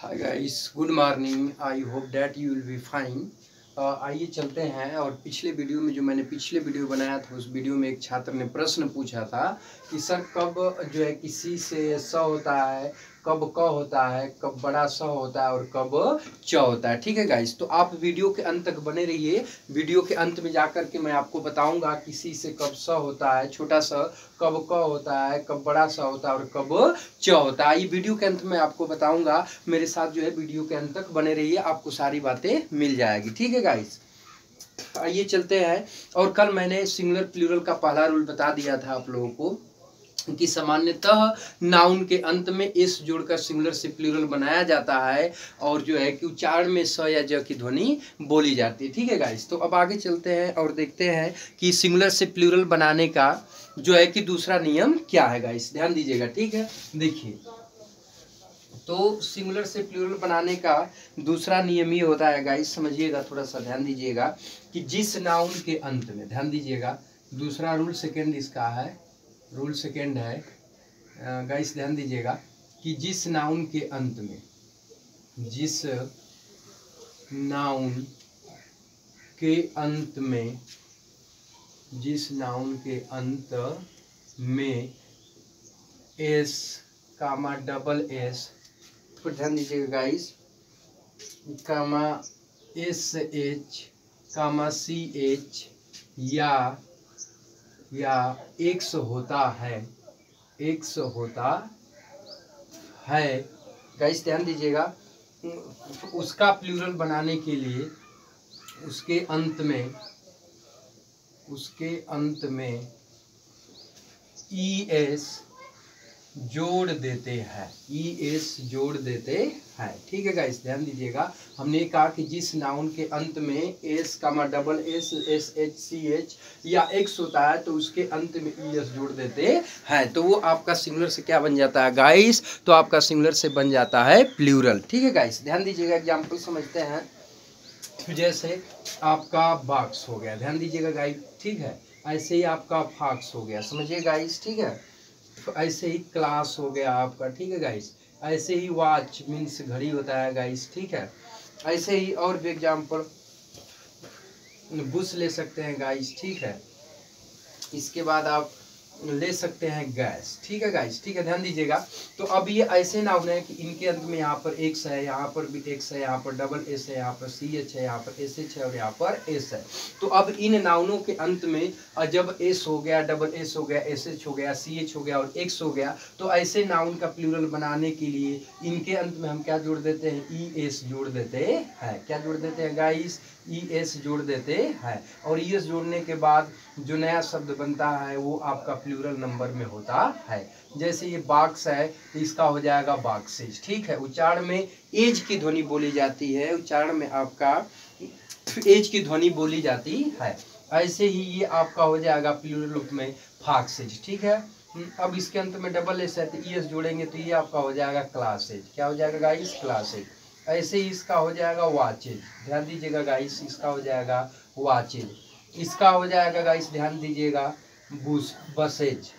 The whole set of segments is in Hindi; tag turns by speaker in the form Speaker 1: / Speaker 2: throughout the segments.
Speaker 1: Hi guys, good morning. I hope that you will be fine. आइए चलते हैं। और पिछले वीडियो में जो मैंने पिछले वीडियो बनाया था, उस वीडियो में एक छात्र ने प्रश्न पूछा था कि सर कब जो है किसी से स होता है, कब क होता है, कब बड़ा स होता है और कब च होता है। ठीक है गाइस, तो आप वीडियो के अंत तक बने रहिए। वीडियो के अंत में जाकर के मैं आपको बताऊंगा किसी से कब स होता है, छोटा सा कब क होता है, कब बड़ा सा होता है और कब च होता है। ये वीडियो के अंत में आपको बताऊंगा। मेरे साथ जो है वीडियो के अंत तक बने रहिए, आपको सारी बातें मिल जाएगी। ठीक है गाइस, आइए चलते हैं। और कल मैंने सिंगुलर प्लूरल का पहला रूल बता दिया था आप लोगों को कि सामान्यतः नाउन के अंत में एस जोड़कर सिंगुलर से प्लूरल बनाया जाता है और जो है कि उच्चारण में स या ज की ध्वनि बोली जाती है। ठीक है गाइस, तो अब आगे चलते हैं और देखते हैं कि सिंगुलर से प्लूरल बनाने का जो है कि दूसरा नियम क्या है गाइस। ध्यान दीजिएगा। ठीक है, देखिए, तो सिंगुलर से प्लूरल बनाने का दूसरा नियम ये होता है गाइस, समझिएगा, थोड़ा सा ध्यान दीजिएगा कि जिस नाउन के अंत में, ध्यान दीजिएगा, दूसरा रूल सेकंड इसका है, रूल सेकंड है गाइस, ध्यान दीजिएगा कि जिस नाउन के अंत में, जिस नाउन के अंत में, जिस नाउन के अंत में एस कामा डबल एस, तो ध्यान दीजिएगा गाइस, कामा एस एच कामा सी एच या एक्स होता है, एक्स होता है गाइस, ध्यान दीजिएगा, उसका प्लूरल बनाने के लिए उसके अंत में ई एस जोड़ देते हैं, ई एस जोड़ देते हैं। ठीक है गाइस, ध्यान दीजिएगा, हमने कहा कि जिस नाउन के अंत में S comma double S S H C H या एक्स होता है तो उसके अंत में ई एस जोड़ देते हैं, तो वो आपका सिंगुलर से क्या बन जाता है गाइस, तो आपका सिंगुलर से बन जाता है प्लूरल। ठीक है गाइस, ध्यान दीजिएगा, एग्जाम्पल समझते हैं। जैसे आपका बॉक्स हो गया, ध्यान दीजिएगा गाइस, ठीक है, ऐसे ही आपका फॉक्स हो गया, समझिए गाइस, ठीक है, तो ऐसे ही क्लास हो गया आपका, ठीक है गाइस, ऐसे ही वॉच मीन्स घड़ी होता है गाइस, ठीक है, ऐसे ही और भी एग्जाम्पल बुश ले सकते हैं गाइस, ठीक है, इसके बाद आप ले सकते हैं गैस। ठीक है गाइस, ठीक है, ध्यान दीजिएगा। तो अब ये ऐसे नाउन है कि इनके अंत में यहाँ पर एक्स है, यहाँ पर भी एक्स है, यहाँ पर डबल एस है, यहाँ पर सी एच है, यहाँ पर एस एच है और यहाँ पर एस है। तो अब इन नाउनों के अंत में जब एस हो गया, डबल एस हो गया, एस एच हो गया, सी एच हो गया और एक्स हो गया, तो ऐसे नाउन का प्लूरल बनाने के लिए इनके अंत में हम क्या जोड़ देते हैं, ई एस जोड़ देते हैं। क्या जोड़ देते हैं गाइस, ई एस जोड़ देते हैं। और ई एस जोड़ने के बाद जो नया शब्द बनता है वो आपका प्लूरल नंबर में होता है। जैसे ये बॉक्स है तो इसका हो जाएगा बॉक्सेज। ठीक है, उच्चारण में एज की ध्वनि बोली जाती है, उच्चारण में आपका एज की ध्वनि बोली जाती है। ऐसे ही ये आपका हो जाएगा प्लूरल रूप में फॉक्सेज। ठीक है, अब इसके अंत में डबल एस है तो ई एस जोड़ेंगे तो ये आपका हो जाएगा क्लासेज। क्या हो जाएगा गाइस, क्लासेज। ऐसे ही इसका हो जाएगा वॉचेज, ध्यान दीजिएगा गाइस, इसका हो जाएगा वॉचेज। इसका हो जाएगा गाइस, ध्यान दीजिएगा, बसेज।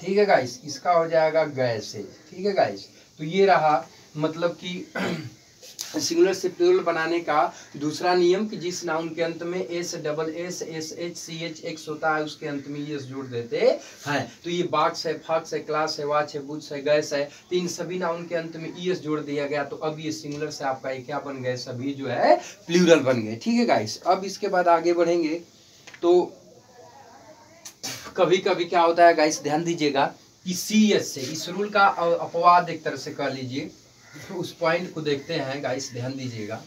Speaker 1: ठीक है गाइस, इसका हो जाएगा गैसेज। ठीक है गाइस, तो ये रहा मतलब कि सिंगुलर से प्लूरल बनाने का दूसरा नियम कि जिस नाउन के अंत में S double S S H C H X होता है उसके अंत में एस जोड़ देते हैं। तो ये बॉक्स है, फॉक्स है, क्लास है, वॉच है, बुश है, गैस है, तो इन सभी नाउन के अंत में ई एस जोड़ दिया गया। तो अब ये सिंगुलर से आपका ये क्या बन गए, सभी जो है प्लूरल बन गए। ठीक है गाइस, अब इसके बाद आगे बढ़ेंगे। तो कभी कभी क्या होता है गाइस, ध्यान दीजिएगा कि सी एच से, इस रूल का अपवाद एक तरह से कह लीजिए, तो उस पॉइंट को देखते हैं गाइस, ध्यान दीजिएगा,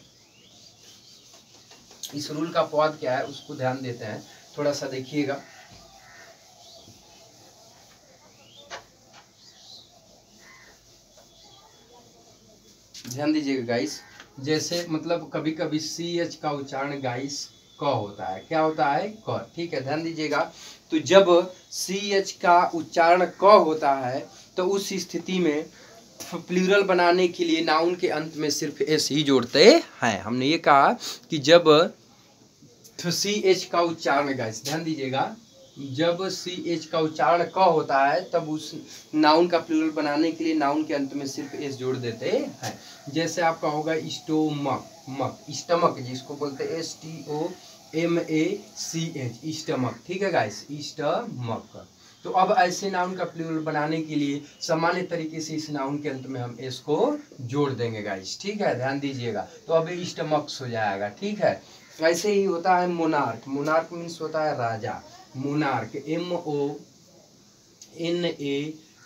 Speaker 1: इस रूल का अपवाद क्या है उसको ध्यान देते हैं, थोड़ा सा देखिएगा। ध्यान दीजिएगा गाइस, जैसे मतलब कभी कभी सी एच का उच्चारण गाइस क होता है, क्या होता है, क। ठीक है, ध्यान दीजिएगा, तो जब सी एच का उच्चारण क होता है तो उस स्थिति में प्लूरल बनाने के लिए नाउन के अंत में सिर्फ एस ही जोड़ते हैं। हमने ये कहा कि जब सी एच का उच्चारण गाइस, ध्यान दीजिएगा, जब सी एच का उच्चारण क होता है तब उस नाउन का प्लूरल बनाने के लिए नाउन के अंत में सिर्फ एस जोड़ देते हैं। जैसे आपका होगा स्टोमक, मक, स्टमक जिसको बोलते हैं STOMACH, स्टमक। ठीक है गाइस, स्टमक। तो अब ऐसे नाउन का प्लूरल बनाने के लिए सामान्य तरीके से इस नाउन के अंत में हम एस को जोड़ देंगे गाइस। ठीक है, ध्यान दीजिएगा। तो अब स्टमक्स हो जाएगा। ठीक है, ऐसे ही होता है मोनार्क। मोनार्क मीन्स होता है राजा। मोनार्क,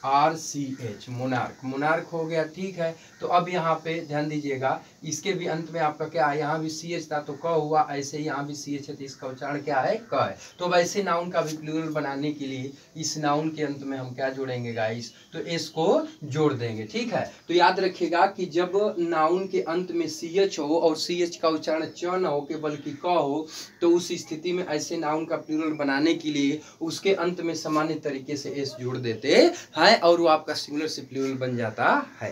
Speaker 1: MONARCH, मोनार्क, मोनार्क हो गया। ठीक है, तो अब यहाँ पे ध्यान दीजिएगा, इसके भी अंत में आपका क्या है, यहाँ भी CH था तो क हुआ, ऐसे ही यहाँ भी CH है तो इसका उच्चारण क्या है, क है। तो वैसे नाउन का भी प्लूरल बनाने के लिए इस नाउन के अंत में हम क्या जोड़ेंगे गाइस, तो एस को जोड़ देंगे। ठीक है, तो याद रखिएगा कि जब नाउन के अंत में CH हो और CH का उच्चारण च न हो के बल्कि क हो, तो उस स्थिति में ऐसे नाउन का प्लूरल बनाने के लिए उसके अंत में सामान्य तरीके से एस जोड़ देते हैं और वो आपका सिंगुलर से प्लूरल बन जाता है।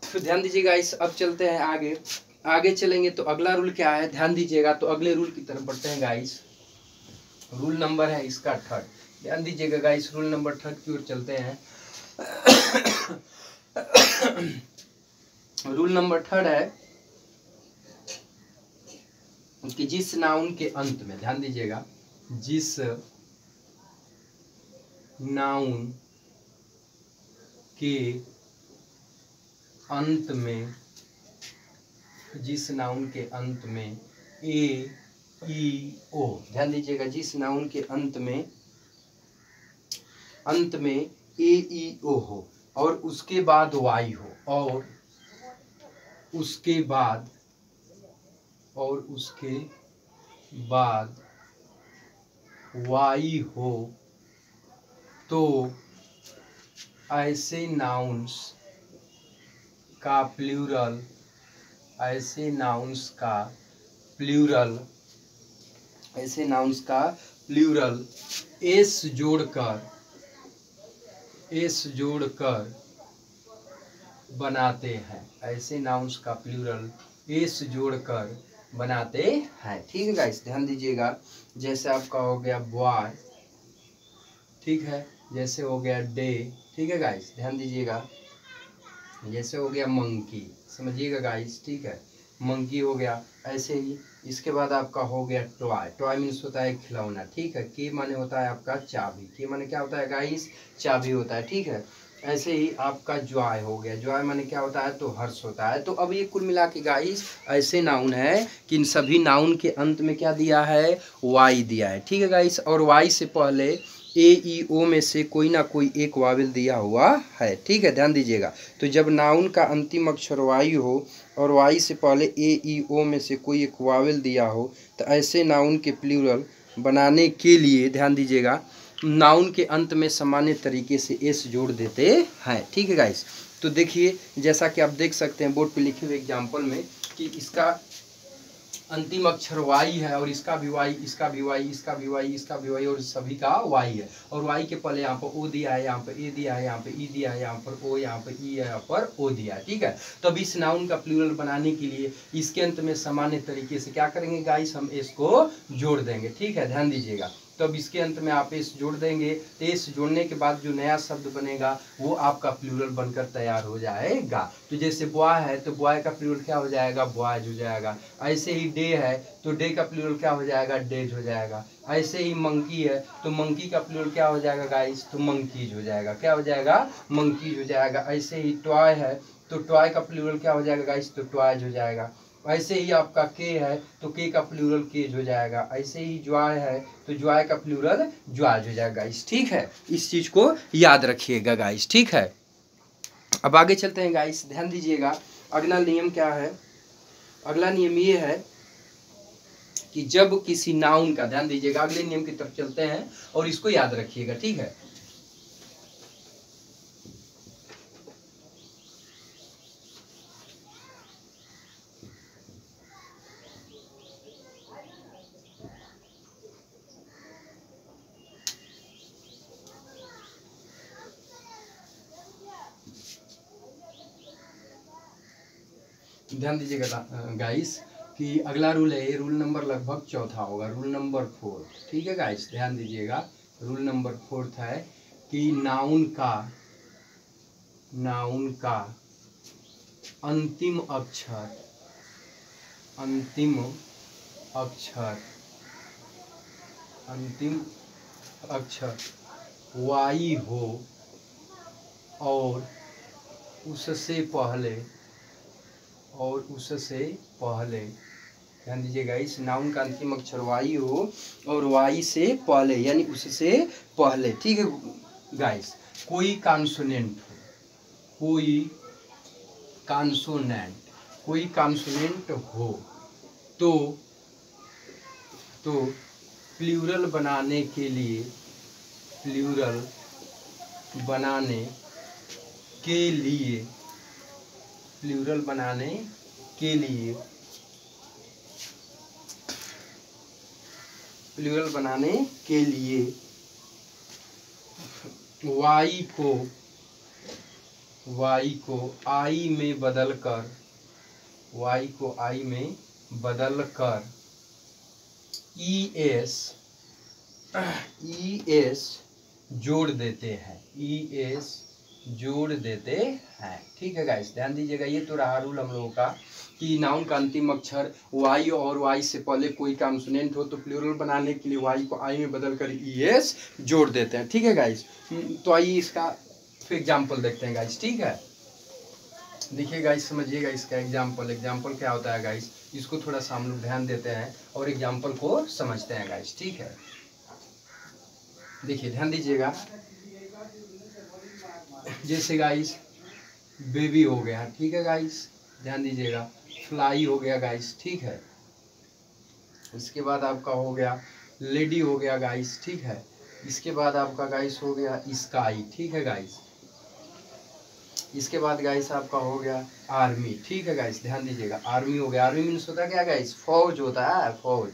Speaker 1: तो ध्यान दीजिएगा इस, अब चलते हैं आगे। आगे चलेंगे तो अगला रूल क्या है, ध्यान दीजिएगा। तो अगले रूल की तरफ बढ़ते हैं गाइस। रूल नंबर है इसका 3rd। ध्यान दीजिएगा गाइस, रूल नंबर 3rd की ओर चलते हैं। रूल नंबर 3rd है कि जिस नाउन के अंत में, ध्यान दीजिएगा, जिस नाउन के अंत में, जिस नाउन के अंत में ए ई ओ, ध्यान दीजिएगा, जिस नाउन के अंत में ए ई ओ हो और उसके बाद वाई हो और उसके बाद वाई हो, तो ऐसे नाउन्स का प्लूरल, ऐसे नाउन्स का प्लूरल एस जोड़कर बनाते हैं। ऐसे नाउन्स का प्लूरल एस जोड़कर बनाते हैं। ठीक है गाइस, ध्यान दीजिएगा। जैसे आपका हो गया बॉय, ठीक है, जैसे हो गया डे, ठीक है गाइस, ध्यान दीजिएगा। जैसे हो गया मंकी, समझिएगा गाइस, ठीक है, मंकी हो गया। ऐसे ही इसके बाद आपका हो गया टॉय। टॉय मीन्स होता है खिलौना। ठीक है, के माने होता है आपका चाबी। के माने क्या होता है गाइस, चाबी होता है। ठीक है, ऐसे ही आपका जॉय हो गया। जॉय माने क्या होता है, तो हर्ष होता है। तो अब ये कुल मिला के गाइस ऐसे नाउन है कि इन सभी नाउन के अंत में क्या दिया है, वाई दिया है। ठीक है गाइस, और वाई से पहले ए ई ओ में से कोई ना कोई एक वावेल दिया हुआ है। ठीक है, ध्यान दीजिएगा। तो जब नाउन का अंतिम अक्षर वाई हो और वाई से पहले ए ई ओ में से कोई एक वावेल दिया हो, तो ऐसे नाउन के प्लूरल बनाने के लिए ध्यान दीजिएगा, नाउन के अंत में सामान्य तरीके से एस जोड़ देते हैं। ठीक है गाइस, तो देखिए जैसा कि आप देख सकते हैं बोर्ड पे लिखे हुए एग्जाम्पल में कि इसका अंतिम अक्षर वाई है और इसका भी वाई, इसका भी वाई, इसका भी वाई, इसका भी वाई और सभी का वाई है। और वाई के पहले यहाँ पर ओ दिया है, यहाँ पर ए दिया है, यहाँ पर ई दिया है, यहाँ पर ओ, यहाँ पर ई, यहाँ पर ओ दिया है। ठीक है, तो अब इस नाउन का प्लूरल बनाने के लिए इसके अंत में सामान्य तरीके से क्या करेंगे गाइस, हम इसको जोड़ देंगे। ठीक है, ध्यान दीजिएगा। तो अब इसके अंत में आप एस जोड़ देंगे, तो एस जोड़ने के बाद जो नया शब्द बनेगा वो आपका प्लूरल बनकर तैयार हो जाएगा। तो जैसे बॉय है तो बॉय का प्लूरल क्या हो जाएगा, बॉयज हो जाएगा। ऐसे ही डे है तो डे का प्लूरल क्या हो जाएगा, डेज हो जाएगा। ऐसे ही मंकी है तो मंकी का प्लूरल क्या हो जाएगा गाइस, तो मंकीज हो जाएगा। क्या हो जाएगा, मंकीज हो जाएगा। ऐसे ही टॉय है तो टॉय का प्लूरल क्या हो जाएगा गाइस, तो टॉयज हो जाएगा। ऐसे ही आपका के है तो के का प्लूरल केज हो जाएगा। ऐसे ही ज्वाय है तो ज्वाय का प्लूरल ज्वाज हो जाएगा गाइस। ठीक है, इस चीज को याद रखिएगा गाइस। ठीक है, अब आगे चलते हैं गाइस, ध्यान दीजिएगा। अगला नियम क्या है, अगला नियम ये है कि जब किसी नाउन का, ध्यान दीजिएगा, अगले नियम की तरफ चलते हैं और इसको याद रखिएगा। ठीक है, ध्यान दीजिएगा गाइस। कि अगला रूल है, ये रूल नंबर लगभग चौथा होगा, रूल नंबर 4। ठीक है गाइस, ध्यान दीजिएगा। रूल नंबर 4 है कि नाउन का अंतिम अक्षर वाई हो और उससे पहले ध्यान दीजिएगा, इस नाउन का अंतिम अक्षर वाई हो और वाई से पहले यानी उससे पहले, ठीक है गाइस, कोई कॉन्सोनेंट हो तो प्लूरल बनाने के लिए वाई को आई में बदलकर ES जोड़ देते हैं। ठीक है गाइस, ध्यान दीजिएगा। ये तो रहा रूल हम लोगों का कि नाउन का अंतिम अक्षर वाई और वाई से पहले कोई कॉन्सोनेंट हो तो प्लूरल बनाने के लिए वाई को आई में बदलकर ES जोड़ देते हैं। ठीक है गाइस, तो आइए इसका एग्जाम्पल देखते हैं गाइस। ठीक है, देखिए गाइस, समझिएगा इसका एग्जाम्पल क्या होता है गाइस, इसको थोड़ा सा हम लोग ध्यान देते हैं और एग्जाम्पल को समझते हैं गाइस। ठीक है, देखिए ध्यान दीजिएगा। जैसे गाइस बेबी हो गया, ठीक है गाइस, ध्यान दीजिएगा। फ्लाई हो गया गाइस, ठीक है। इसके बाद आपका हो गया लेडी हो गया गाइस, ठीक है। इसके बाद आपका गाइस हो गया स्काई, ठीक है गाइस। इसके बाद गाइस आपका हो गया आर्मी, ठीक है गाइस, ध्यान दीजिएगा। आर्मी हो गया, आर्मी मीन्स होता है क्या गाइस, फौज होता है, फौज।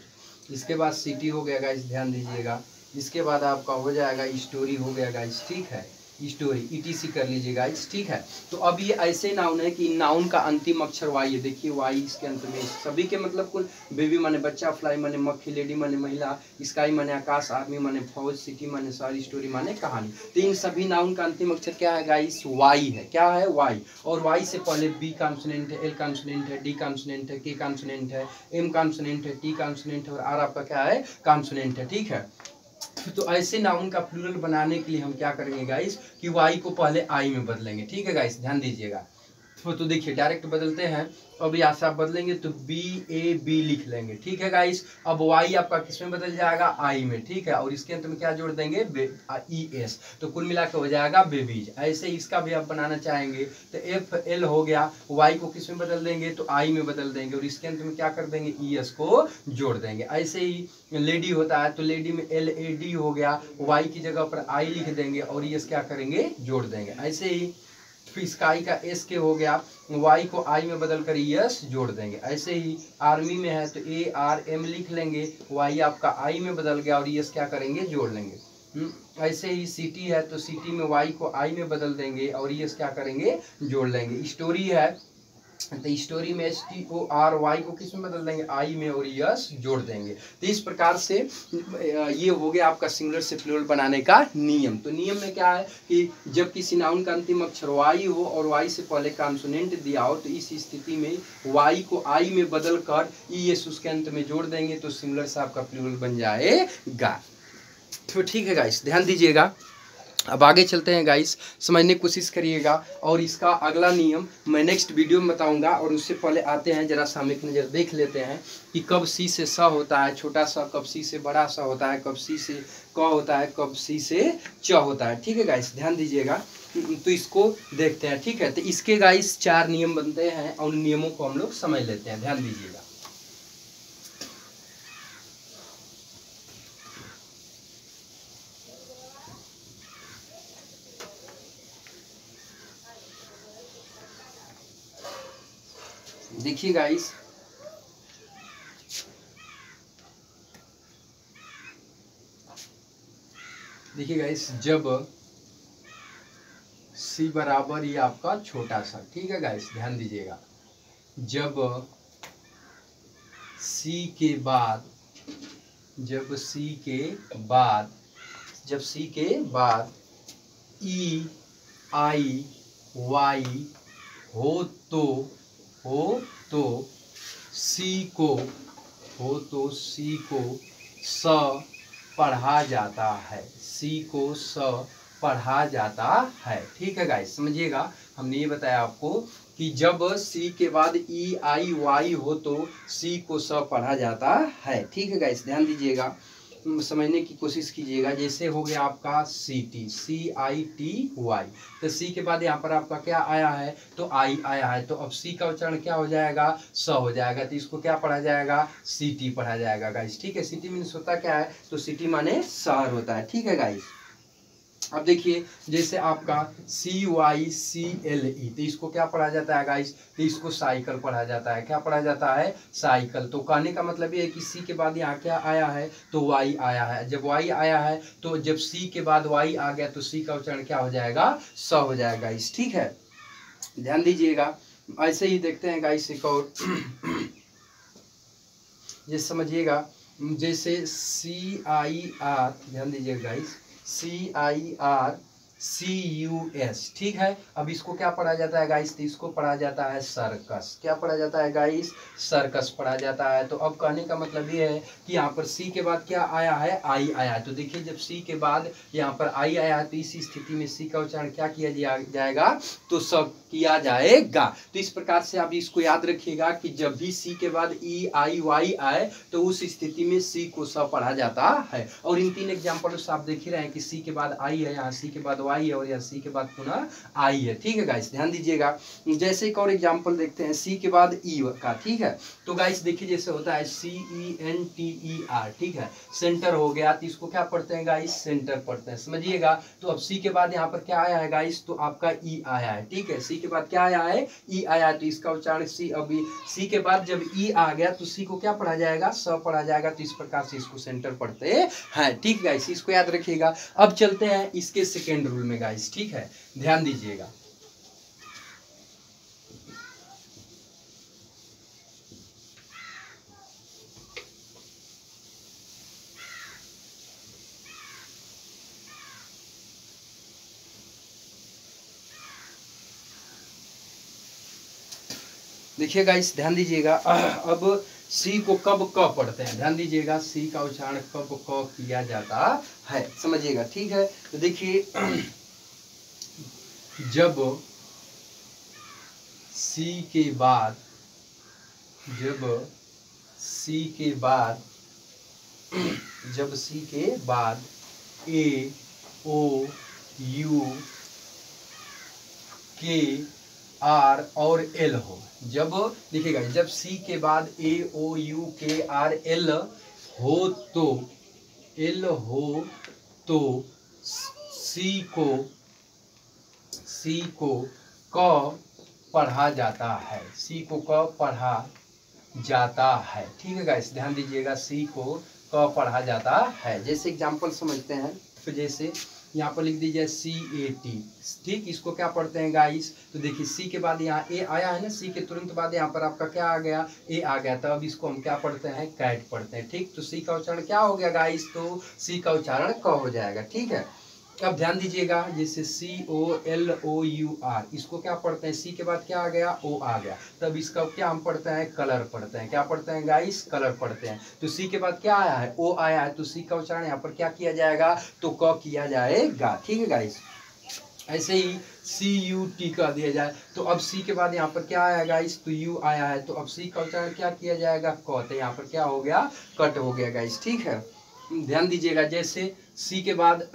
Speaker 1: इसके बाद सिटी हो गया गाइस, ध्यान दीजिएगा। इसके बाद आपका हो जाएगा स्टोरी हो गया गाइस, ठीक है, स्टोरी ETC कर लीजिए गाइस, ठीक है। तो अब ये ऐसे नाउन है कि नाउन का अंतिम अक्षर वाई है। देखिए वाई इसके अंत में, सभी के मतलब कुल बेबी माने बच्चा, फ्लाई माने मक्खी, लेडी माने महिला, स्काई माने आकाश, आर्मी माने फौज, सिटी माने शहर, स्टोरी माने कहानी। तो इन सभी नाउन का अंतिम अक्षर क्या है गाइस, वाई है। क्या है, वाई। और वाई से पहले बी कॉन्सोनेंट है, एल कॉन्सोनेंट है, डी कॉन्सोनेंट है, के कॉन्सोनेंट है, एम कॉन्सोनेंट है, टी कॉन्सोनेंट है और आर आपका क्या है, कॉन्सोनेंट है। ठीक है, तो ऐसे नाउन का प्लूरल बनाने के लिए हम क्या करेंगे गाइस कि वाई को पहले आई में बदलेंगे। ठीक है गाइस, ध्यान दीजिएगा। तो देखिए डायरेक्ट बदलते हैं। अब यहाँ से आप बदलेंगे तो BAB लिख लेंगे, ठीक है गाइस। अब वाई आपका किस में बदल जाएगा, आई में, ठीक है। और इसके अंत में क्या जोड़ देंगे, ES, तो कुल मिला के हो जाएगा बेबीज। ऐसे इसका भी आप बनाना चाहेंगे तो FL हो गया, वाई को किस में बदल देंगे, तो आई में बदल देंगे और इसके अंत में क्या कर देंगे, ES को जोड़ देंगे। ऐसे ही लेडी होता है तो लेडी में LAD हो गया, वाई की जगह पर आई लिख देंगे और ES क्या करेंगे, जोड़ देंगे। ऐसे ही फिर स्काई का S के हो गया, वाई को आई में बदल कर ES जोड़ देंगे। ऐसे ही आर्मी में है तो ARM लिख लेंगे, वाई आपका आई में बदल गया और ES क्या करेंगे, जोड़ लेंगे। ऐसे ही सिटी है तो सिटी में वाई को आई में बदल देंगे और ES क्या करेंगे, जोड़ लेंगे। स्टोरी है तो स्टोरी में STORY को किस में बदल देंगे, आई में और ES जोड़ देंगे। तो इस प्रकार से ये हो गया आपका सिंगुलर से प्लूरल बनाने का नियम। तो नियम में क्या है कि जब किसी नाउन का अंतिम अक्षर वाई हो और वाई से पहले कॉन्सोनेंट दिया हो तो इस स्थिति में वाई को आई में बदल कर ES उसके अंत में जोड़ देंगे तो सिंगुलर से आपका प्लूरल बन जाएगा। तो ठीक है गाइस, ध्यान दीजिएगा। अब आगे चलते हैं गाइस, समझने की कोशिश करिएगा और इसका अगला नियम मैं नेक्स्ट वीडियो में बताऊंगा। और उससे पहले आते हैं जरा सा हम एक नज़र देख लेते हैं कि कब सी से स होता है छोटा सा, कब सी से बड़ा सा होता है, कब सी से क होता है, कब सी से च होता है। ठीक है गाइस, ध्यान दीजिएगा। तो इसको देखते हैं, ठीक है। तो इसके गाइस 4 नियम बनते हैं और नियमों को हम लोग समझ लेते हैं, ध्यान दीजिएगा। देखिए गाइस, जब सी बराबर ये आपका छोटा सा, ठीक है गाइस, ध्यान दीजिएगा। जब सी के बाद जब सी के बाद ई आई वाई हो तो सी को स पढ़ा जाता है। सी को स पढ़ा जाता है। ठीक है गाइस, समझिएगा हमने ये बताया आपको कि जब सी के बाद ई आई वाई हो तो सी को स पढ़ा जाता है। ठीक है गाइस, ध्यान दीजिएगा, समझने की कोशिश कीजिएगा। जैसे हो गया आपका सी टी, CITY, तो सी के बाद यहाँ पर आपका क्या आया है, तो आई आया है, तो अब सी का उच्चारण क्या हो जाएगा, स हो जाएगा, तो इसको क्या पढ़ा जाएगा, सिटी पढ़ा जाएगा गाइस। ठीक है, सिटी मीन्स होता क्या है, तो सिटी माने शहर होता है। ठीक है गाइस, अब देखिए जैसे आपका CYCLE, तो इसको क्या पढ़ा जाता है गाइस, तो इसको साइकिल पढ़ा जाता है। क्या पढ़ा जाता है, साइकिल। तो कहने का मतलब ये है कि सी के बाद यहाँ क्या आया है, तो वाई आया है। जब वाई आया है तो जब सी के बाद वाई आ गया तो सी का उच्चारण क्या हो जाएगा, स हो जाएगा गाइस। ठीक है, ध्यान दीजिएगा। ऐसे ही देखते हैं गाइस एक और ये समझिएगा, जैसे CIR, ध्यान दीजिएगा गाइस, CIRCUS। ठीक है, अब इसको क्या पढ़ा जाता है गाइस, तो इसको पढ़ा जाता है सर्कस। क्या पढ़ा जाता है गाइस, सर्कस पढ़ा जाता है। तो अब कहने का मतलब ये है कि यहाँ पर सी के बाद क्या आया है, आई आया है। तो देखिए जब सी के बाद यहाँ पर आई आया है तो इसी स्थिति में सी का उच्चारण क्या किया जाएगा, तो सब किया जाएगा। तो इस प्रकार से आप इसको याद रखिएगा कि जब भी सी के बाद ई आई वाई आए तो उस स्थिति में सी को स पढ़ा जाता है। और इन तीन एग्जाम्पल से आप देख ही रहे हैं कि सी के बाद आई है, यहाँ सी के बाद वाई है और यहाँ सी के बाद पुनः आई है। ठीक है गाइस, ध्यान दीजिएगा। जैसे एक और एग्जाम्पल देखते हैं सी के बाद ई का। ठीक है, तो गाइस देखिए जैसे होता है CENTER। ठीक है, सेंटर हो गया, तो इसको क्या पढ़ते हैं गाइस, सेंटर पढ़ते हैं, समझिएगा। तो अब सी के बाद यहाँ पर क्या आया है गाइस, तो आपका ई आया है। ठीक है, सी के बाद क्या आया है, ई आया है, तो इसका उच्चारण सी, अभी सी के बाद जब ई आ गया तो सी को क्या पढ़ा जाएगा, स पढ़ा जाएगा। तो इस प्रकार से इसको सेंटर पढ़ते हैं। ठीक गाइस, इसको याद रखिएगा। अब चलते हैं इसके सेकेंड रूल में गाइस। ठीक है, ध्यान दीजिएगा। देखिए गाइस, ध्यान दीजिएगा। अब सी को कब क पढ़ते हैं, ध्यान दीजिएगा, सी का उच्चारण कब क किया जाता है, समझिएगा। ठीक है, तो देखिए जब सी के बाद A O U K R और L हो, जब देखिएगा जब सी के बाद A O U K R L हो तो सी को क पढ़ा जाता है। सी को क पढ़ा जाता है। ठीक है गाइस, ध्यान दीजिएगा, सी को क पढ़ा जाता है। जैसे एग्जांपल समझते हैं, तो जैसे यहाँ पर लिख दीजिए CAT। ठीक, इसको क्या पढ़ते हैं गाइस, तो देखिए सी के बाद यहाँ ए आया है ना, सी के तुरंत बाद यहाँ पर आपका क्या आ गया, ए आ गया। तब इसको हम क्या पढ़ते हैं, कैट पढ़ते हैं। ठीक, तो सी का उच्चारण क्या हो गया गाइस, तो सी का उच्चारण क हो जाएगा। ठीक है, अब ध्यान दीजिएगा, जैसे COLOUR, इसको क्या पढ़ते हैं, सी के बाद क्या आ गया, ओ आ गया। तब इसका क्या हम पढ़ते हैं, कलर पढ़ते हैं। क्या पढ़ते हैं गाइस, कलर पढ़ते हैं। तो सी के बाद क्या आया है, ओ आया है, तो सी का उच्चारण यहाँ पर क्या किया जाएगा, तो क किया जाएगा। ठीक है गाइस, ऐसे ही CUT का दिया जाए, तो अब सी के बाद यहाँ पर क्या आया गाइस, तो यू आया है, तो अब सी का उच्चारण क्या किया जाएगा, क। तो यहाँ पर क्या हो गया, कट हो गया गाइस। ठीक है, ध्यान दीजिएगा, जैसे सी के बाद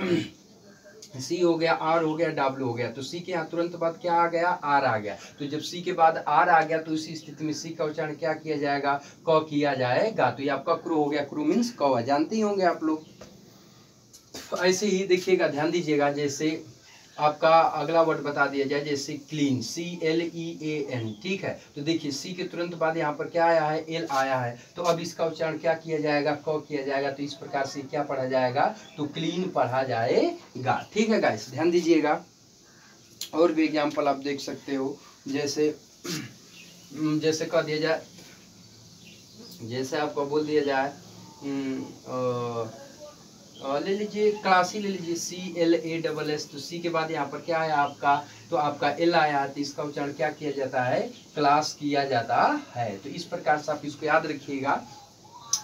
Speaker 1: सी हो गया, आर हो गया, डब्ल्यू हो गया, तो सी के यहाँ तुरंत बाद क्या आ गया, आर आ गया। तो जब सी के बाद आर आ गया तो इसी स्थिति में सी का उच्चारण क्या किया जाएगा, क किया जाएगा। तो ये आपका क्रू हो गया, क्रू मीन्स कौवा, जानते ही होंगे आप लोग। ऐसे ही देखिएगा, ध्यान दीजिएगा, जैसे आपका अगला वर्ड बता दिया जाए, जैसे क्लीन, CLEAN। ठीक है, तो देखिए सी के तुरंत बाद यहाँ पर क्या आया है, एल आया है, तो अब इसका उच्चारण क्या किया जाएगा, क किया जाएगा। तो इस प्रकार से क्या पढ़ा जाएगा, तो क्लीन पढ़ा जाएगा। ठीक है गाइस, ध्यान दीजिएगा। और भी एग्जाम्पल आप देख सकते हो, जैसे कह दिया जाए, जैसे आपको बोल दिया जाए ले लीजिए क्लासी, ले लीजिए CLASS, तो सी के बाद यहाँ पर क्या है आपका, तो आपका एल आया, तो इसका उच्चारण क्या किया जाता है, क्लास किया जाता है। तो इस प्रकार से आप इसको याद रखिएगा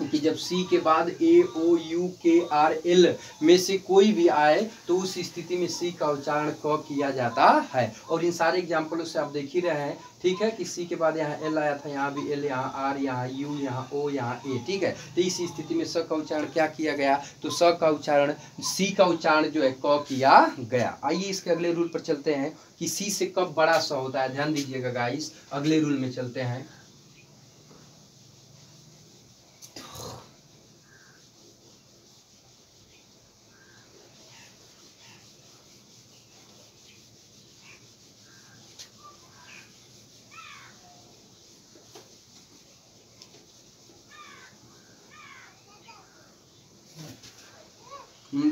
Speaker 1: कि जब सी के बाद AOUKRL में से कोई भी आए तो उस स्थिति में सी का उच्चारण क किया जाता है। और इन सारे एग्जाम्पलों से आप देख ही रहे हैं, ठीक है, कि सी के बाद यहाँ एल आया था, यहाँ भी एल, यहाँ आर, यहाँ यू, यहाँ ओ, यहाँ ए, ठीक है। तो इस स्थिति में स का उच्चारण क्या किया गया, तो स का उच्चारण, सी का उच्चारण जो है क किया गया। आइए इसके अगले रूल पर चलते हैं कि सी से कब बड़ा स होता है। ध्यान दीजिएगा गाइस, अगले रूल में चलते हैं।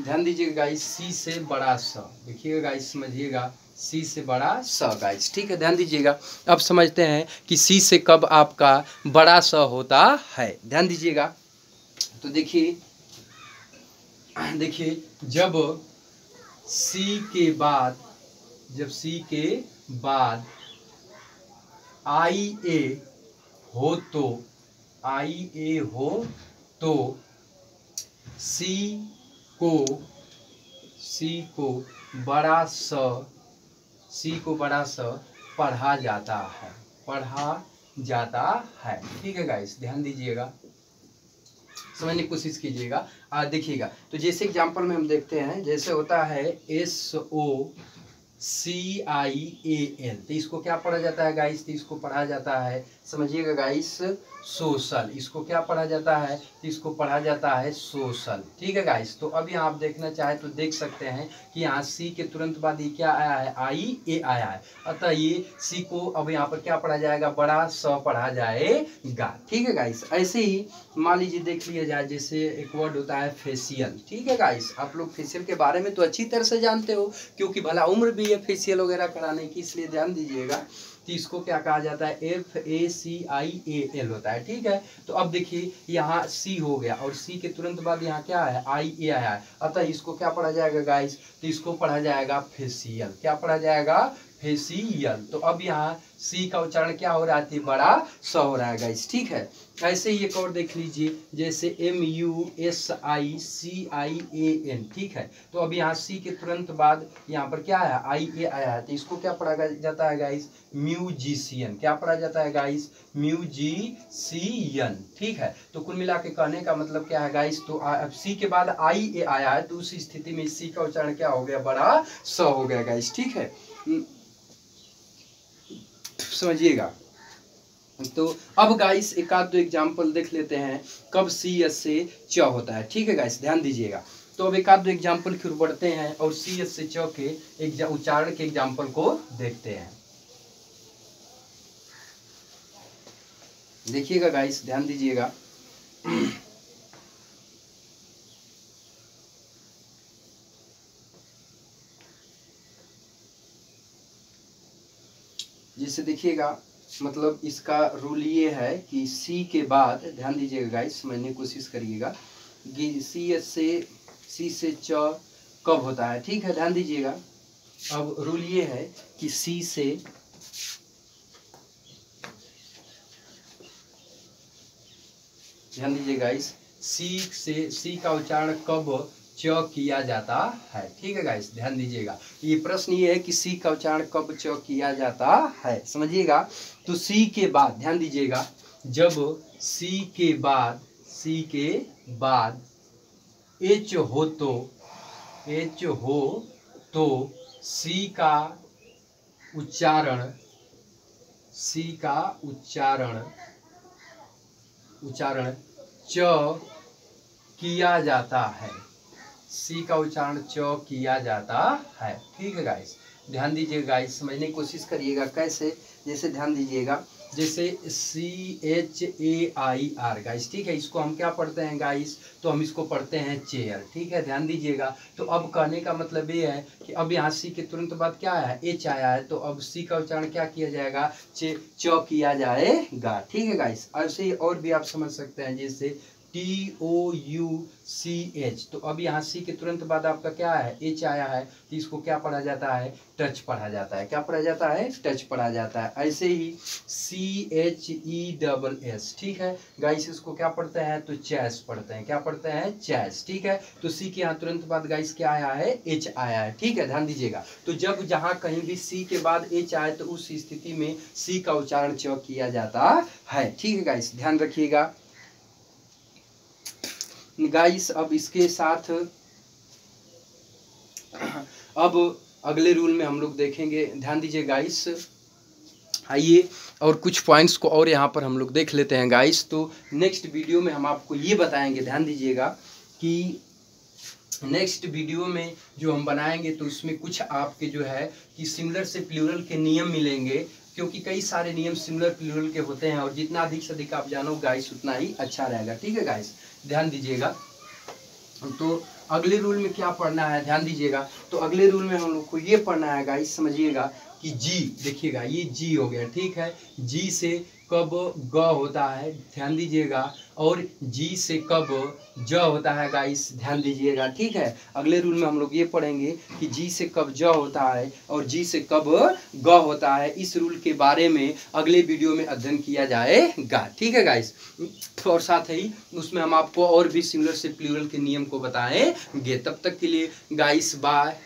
Speaker 1: ध्यान दीजिएगा गाइस, सी से बड़ा स, देखिएगा गाइस, समझिएगा, सी से बड़ा स गाइस, ठीक है। ध्यान दीजिएगा, अब समझते हैं कि सी से कब आपका बड़ा स होता है। ध्यान दीजिएगा, तो देखिए जब सी के बाद, आई ए हो तो सी को बड़ा स पढ़ा जाता है, ठीक है गाइस। ध्यान दीजिएगा, समझने की कोशिश कीजिएगा। देखिएगा, तो जैसे एग्जांपल में हम देखते हैं, जैसे होता है SOCIAL, तो इसको क्या पढ़ा जाता है गाइस, तो इसको पढ़ा जाता है, समझिएगा गाइस, सोशल। इसको क्या पढ़ा जाता है, तो इसको पढ़ा जाता है सोशल, ठीक है गाइस। तो अब यहाँ आप देखना चाहे तो देख सकते हैं कि यहाँ सी के तुरंत बाद ये क्या आया है, IA आया है, अतः ये सी को अब यहाँ पर क्या पढ़ा जाएगा, बड़ा स पढ़ा जाएगा, ठीक है गाइस। ऐसे ही मान लीजिए देख लिया जाए, जैसे एक वर्ड होता है फेशियल, ठीक है गाइस। आप लोग फेशियल के बारे में तो अच्छी तरह से जानते हो, क्योंकि भला उम्र भी है फेशियल वगैरह कराने की, इसलिए ध्यान दीजिएगा। तो इसको क्या कहा जाता है, FACIAL होता है, ठीक है। तो अब देखिए यहाँ सी हो गया, और सी के तुरंत बाद यहाँ क्या है, IA आया है, अतः इसको क्या पढ़ा जाएगा गाइस, तो इसको पढ़ा जाएगा फेशियल। क्या पढ़ा जाएगा, फेशियल। तो अब यहाँ सी का उच्चारण क्या हो रहा है, बड़ा स हो रहा है गाइस, ठीक है। ऐसे ही एक और देख लीजिए, जैसे MUSICIAN, ठीक है। तो अब यहाँ सी के तुरंत बाद यहाँ पर क्या है, IA आया है, तो इसको क्या पढ़ा जाता है गाइस, म्यूजिशियन। क्या पढ़ा जाता है गाइस, म्यूजिशियन, ठीक है। तो कुल मिला के कहने का मतलब क्या है गाइस, तो अब सी के बाद IA आया है, तो उस स्थिति में सी का उच्चारण क्या हो गया, बड़ा स हो गया गाइस, ठीक है, समझिएगा। तो अब गाइस एक आध दो एग्जाम्पल देख लेते हैं कब CS से च होता है, ठीक है गाइस। ध्यान दीजिएगा, तो अब एक आध दो एग्जाम्पल की ओर बढ़ते हैं और CS से च के उच्चारण के एग्जाम्पल को देखते हैं। देखिएगा गाइस, ध्यान दीजिएगा, जैसे देखिएगा, मतलब इसका रूल ये है कि सी के बाद, ध्यान दीजिएगा गाइस, समझने की कोशिश करिएगा कि सी से च कब होता है, ठीक है। ध्यान दीजिएगा, अब रूल ये है कि सी से, ध्यान दीजिएगा गाइस, सी का उच्चारण कब च किया जाता है, ठीक है गाइस। ध्यान दीजिएगा, ये प्रश्न ये है कि सी का उच्चारण कब च किया जाता है, समझिएगा। तो सी के बाद, ध्यान दीजिएगा, जब सी के बाद एच हो तो सी का उच्चारण च किया जाता है, सी का उच्चारण च किया जाता है, ठीक है गाइस। ध्यान दीजिएगा गाइस, समझने की कोशिश करिएगा कैसे, जैसे ध्यान दीजिएगा, जैसे CHAIR गाइस, ठीक है। इसको हम क्या पढ़ते हैं गाइस, तो हम इसको पढ़ते हैं चेयर, ठीक है, ध्यान दीजिएगा। तो अब कहने का मतलब ये है कि अब यहाँ सी के तुरंत बाद क्या आया है, H आया है, तो अब सी का उच्चारण क्या किया जाएगा, च किया जाएगा, ठीक है गाइस। ऐसे ही और भी आप समझ सकते हैं, जैसे TOUCH, तो अब यहाँ सी के तुरंत बाद आपका क्या है, H आया है, तो इसको क्या पढ़ा जाता है, टच पढ़ा जाता है। क्या पढ़ा जाता है, टच पढ़ा जाता है। ऐसे ही CHESS, ठीक है गाइस, इसको क्या पढ़ते हैं, तो चैस पढ़ते हैं। क्या पढ़ते हैं, चैस, ठीक है। तो सी के यहाँ तुरंत बाद गाइस क्या आया है, H आया है, ठीक है, ध्यान दीजिएगा। तो जब जहाँ कहीं भी सी के बाद H आए तो उस स्थिति में सी का उच्चारण च किया जाता है, ठीक है गाइस, ध्यान रखिएगा गाइस। अब इसके साथ अब अगले रूल में हम लोग देखेंगे, ध्यान दीजिए गाइस। आइए और कुछ पॉइंट्स को और यहाँ पर हम लोग देख लेते हैं गाइस। तो नेक्स्ट वीडियो में हम आपको ये बताएंगे, ध्यान दीजिएगा, कि नेक्स्ट वीडियो में जो हम बनाएंगे तो उसमें कुछ आपके जो है कि सिंगुलर से प्लूरल के नियम मिलेंगे, क्योंकि कई सारे नियम सिंगुलर प्लूरल के होते हैं, और जितना अधिक से अधिक आप जानो गाइस उतना ही अच्छा रहेगा, ठीक है गाइस, ध्यान दीजिएगा। तो अगले रूल में क्या पढ़ना है, ध्यान दीजिएगा। तो अगले रूल में हम लोग को ये पढ़ना है गाइस, समझिएगा कि जी, देखिएगा ये जी हो गया, ठीक है। जी से कब ग होता है, ध्यान दीजिएगा, और जी से कब ज होता है गाइस, ध्यान दीजिएगा, ठीक है। अगले रूल में हम लोग ये पढ़ेंगे कि जी से कब ज होता है और जी से कब ग होता है। इस रूल के बारे में अगले वीडियो में अध्ययन किया जाएगा, ठीक है गाइस। और साथ ही उसमें हम आपको और भी सिंगुलर से प्लूरल के नियम को बताएंगे। तब तक के लिए गाइस बाय।